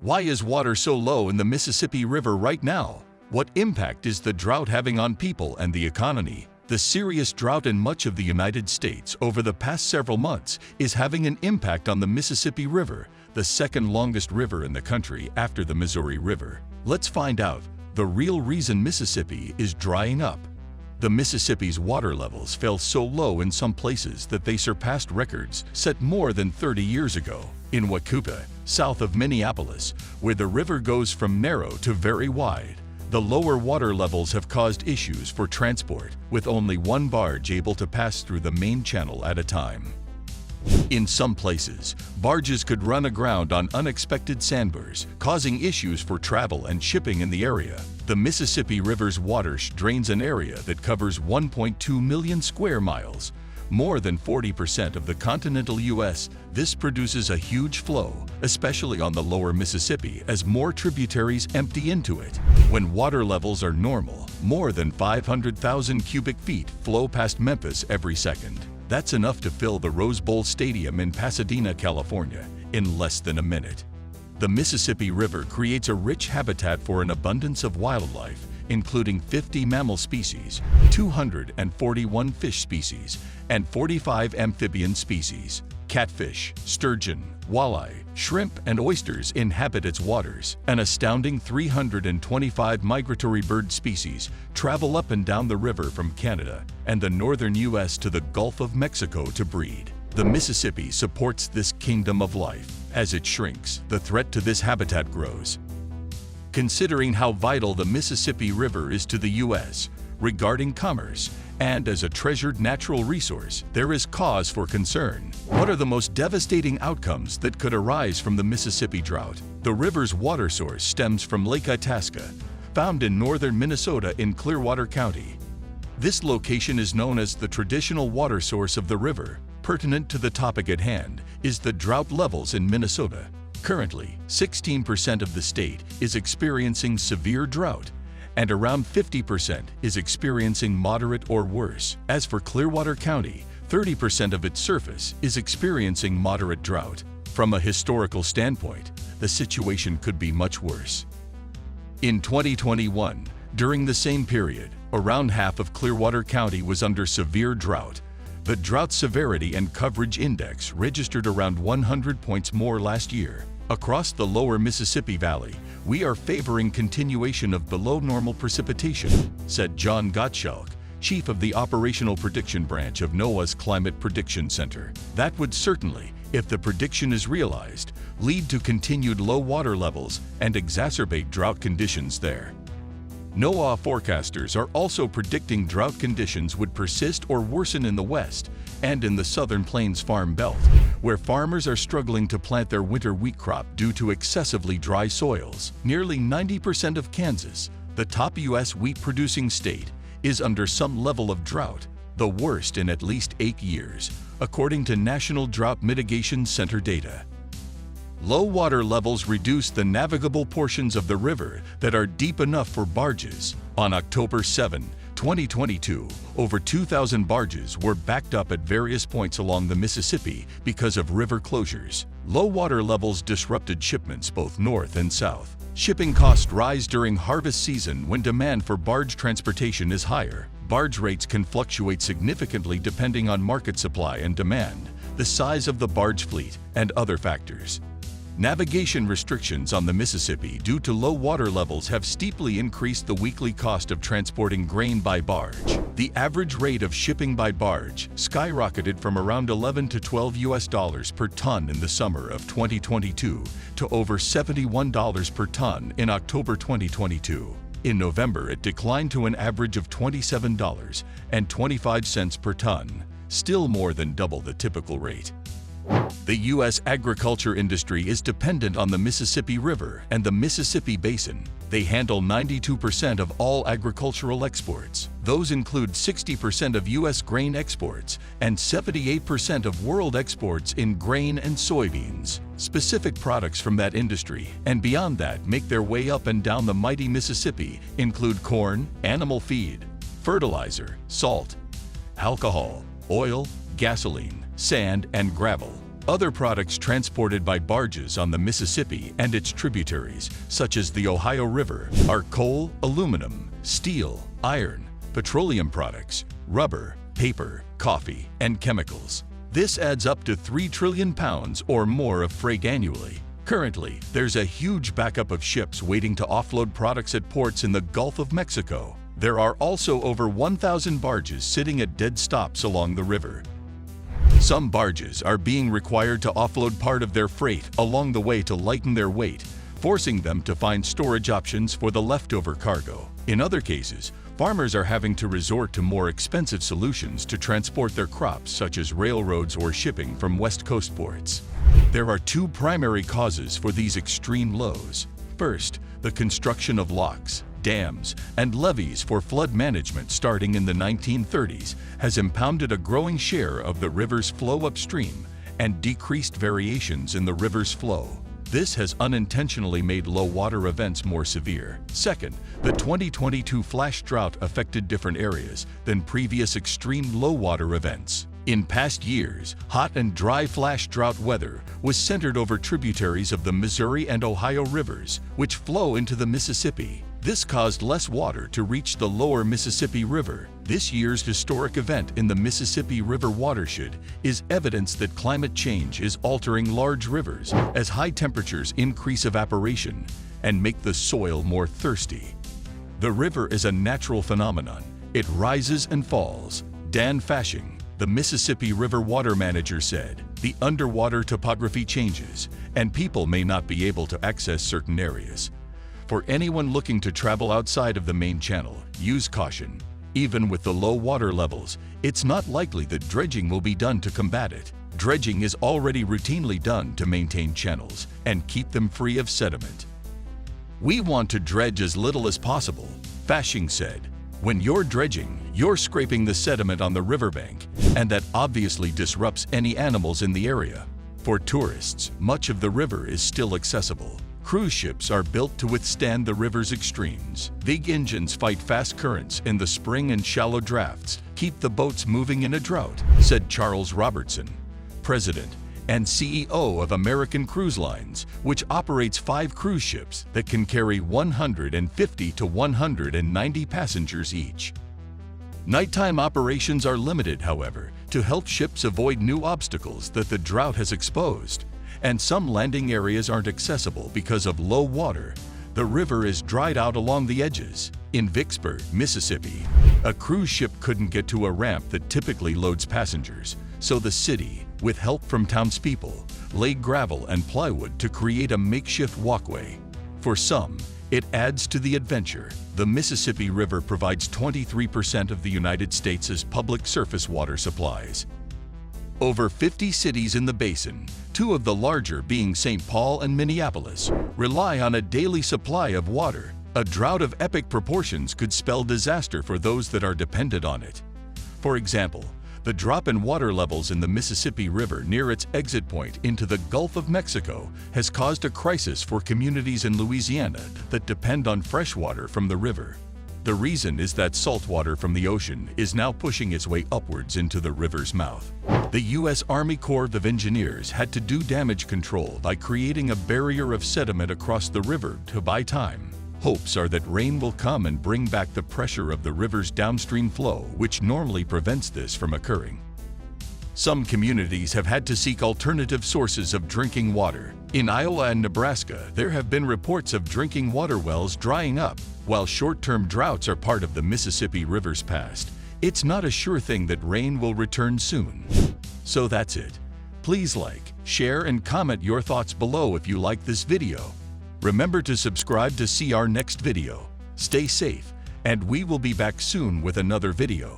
Why is water so low in the Mississippi River right now? What impact is the drought having on people and the economy? The serious drought in much of the United States over the past several months is having an impact on the Mississippi River, the second longest river in the country after the Missouri River. Let's find out the real reason Mississippi is drying up. The Mississippi's water levels fell so low in some places that they surpassed records set more than 30 years ago. In Wacouta, south of Minneapolis, where the river goes from narrow to very wide, the lower water levels have caused issues for transport, with only one barge able to pass through the main channel at a time. In some places, barges could run aground on unexpected sandbars, causing issues for travel and shipping in the area. The Mississippi River's water drains an area that covers 1.2 million square miles, more than 40% of the continental U.S. This produces a huge flow, especially on the lower Mississippi, as more tributaries empty into it. When water levels are normal, more than 500,000 cubic feet flow past Memphis every second. That's enough to fill the Rose Bowl Stadium in Pasadena, California, in less than a minute. The Mississippi River creates a rich habitat for an abundance of wildlife, including 50 mammal species, 241 fish species, and 45 amphibian species. Catfish, sturgeon, walleye, shrimp, and oysters inhabit its waters. An astounding 325 migratory bird species travel up and down the river from Canada and the northern U.S. to the Gulf of Mexico to breed. The Mississippi supports this kingdom of life. As it shrinks, the threat to this habitat grows. Considering how vital the Mississippi River is to the U.S. regarding commerce and as a treasured natural resource, there is cause for concern. What are the most devastating outcomes that could arise from the Mississippi drought? The river's water source stems from Lake Itasca, found in northern Minnesota in Clearwater County. This location is known as the traditional water source of the river. Pertinent to the topic at hand is the drought levels in Minnesota. Currently, 16% of the state is experiencing severe drought, and around 50% is experiencing moderate or worse. As for Clearwater County, 30% of its surface is experiencing moderate drought. From a historical standpoint, the situation could be much worse. In 2021, during the same period, around half of Clearwater County was under severe drought. The Drought Severity and Coverage Index registered around 100 points more last year. Across the lower Mississippi Valley, we are favoring continuation of below normal precipitation, said John Gottschalk, chief of the Operational Prediction Branch of NOAA's Climate Prediction Center. That would certainly, if the prediction is realized, lead to continued low water levels and exacerbate drought conditions there. NOAA forecasters are also predicting drought conditions would persist or worsen in the west and in the southern plains farm belt, where farmers are struggling to plant their winter wheat crop due to excessively dry soils. Nearly 90% of Kansas, the top U.S. wheat-producing state, is under some level of drought, the worst in at least 8 years, according to National Drought Mitigation Center data. Low water levels reduce the navigable portions of the river that are deep enough for barges. On October 7, 2022, over 2,000 barges were backed up at various points along the Mississippi because of river closures. Low water levels disrupted shipments both north and south. Shipping costs rise during harvest season when demand for barge transportation is higher. Barge rates can fluctuate significantly depending on market supply and demand, the size of the barge fleet, and other factors. Navigation restrictions on the Mississippi due to low water levels have steeply increased the weekly cost of transporting grain by barge. The average rate of shipping by barge skyrocketed from around $11 to $12 per ton in the summer of 2022 to over $71 per ton in October 2022. In November, it declined to an average of $27.25 per ton, still more than double the typical rate. The U.S. agriculture industry is dependent on the Mississippi River and the Mississippi Basin. They handle 92% of all agricultural exports. Those include 60% of U.S. grain exports and 78% of world exports in grain and soybeans. Specific products from that industry and beyond that make their way up and down the mighty Mississippi include corn, animal feed, fertilizer, salt, alcohol, oil, gasoline, sand, and gravel. Other products transported by barges on the Mississippi and its tributaries, such as the Ohio River, are coal, aluminum, steel, iron, petroleum products, rubber, paper, coffee, and chemicals. This adds up to 3 trillion pounds or more of freight annually. Currently, there's a huge backup of ships waiting to offload products at ports in the Gulf of Mexico. There are also over 1,000 barges sitting at dead stops along the river. Some barges are being required to offload part of their freight along the way to lighten their weight, forcing them to find storage options for the leftover cargo. In other cases, farmers are having to resort to more expensive solutions to transport their crops, such as railroads or shipping from West Coast ports. There are 2 primary causes for these extreme lows. First, the construction of locks, dams, and levees for flood management starting in the 1930s has impounded a growing share of the river's flow upstream and decreased variations in the river's flow. This has unintentionally made low water events more severe. Second, the 2022 flash drought affected different areas than previous extreme low water events. In past years, hot and dry flash drought weather was centered over tributaries of the Missouri and Ohio rivers, which flow into the Mississippi. This caused less water to reach the lower Mississippi River. This year's historic event in the Mississippi River watershed is evidence that climate change is altering large rivers as high temperatures increase evaporation and make the soil more thirsty. The river is a natural phenomenon. It rises and falls. Dan Fashing, the Mississippi River water manager, said, "The underwater topography changes, and people may not be able to access certain areas. For anyone looking to travel outside of the main channel, use caution. Even with the low water levels, it's not likely that dredging will be done to combat it. Dredging is already routinely done to maintain channels and keep them free of sediment. We want to dredge as little as possible," Fashing said. "When you're dredging, you're scraping the sediment on the riverbank, and that obviously disrupts any animals in the area. For tourists, much of the river is still accessible. Cruise ships are built to withstand the river's extremes. Big engines fight fast currents in the spring and shallow drafts keep the boats moving in a drought," said Charles Robertson, president and CEO of American Cruise Lines, which operates 5 cruise ships that can carry 150 to 190 passengers each. Nighttime operations are limited, however, to help ships avoid new obstacles that the drought has exposed, and some landing areas aren't accessible because of low water. The river is dried out along the edges. In Vicksburg, Mississippi, a cruise ship couldn't get to a ramp that typically loads passengers, so the city, with help from townspeople, laid gravel and plywood to create a makeshift walkway. For some, it adds to the adventure. The Mississippi River provides 23% of the United States' public surface water supplies. Over 50 cities in the basin, 2 of the larger being St. Paul and Minneapolis, rely on a daily supply of water. A drought of epic proportions could spell disaster for those that are dependent on it. For example, the drop in water levels in the Mississippi River near its exit point into the Gulf of Mexico has caused a crisis for communities in Louisiana that depend on fresh water from the river. The reason is that salt water from the ocean is now pushing its way upwards into the river's mouth. The U.S. Army Corps of Engineers had to do damage control by creating a barrier of sediment across the river to buy time. Hopes are that rain will come and bring back the pressure of the river's downstream flow, which normally prevents this from occurring. Some communities have had to seek alternative sources of drinking water. In Iowa and Nebraska, there have been reports of drinking water wells drying up. While short-term droughts are part of the Mississippi River's past, it's not a sure thing that rain will return soon. So that's it. Please like, share, and comment your thoughts below if you like this video. Remember to subscribe to see our next video. Stay safe, and we will be back soon with another video.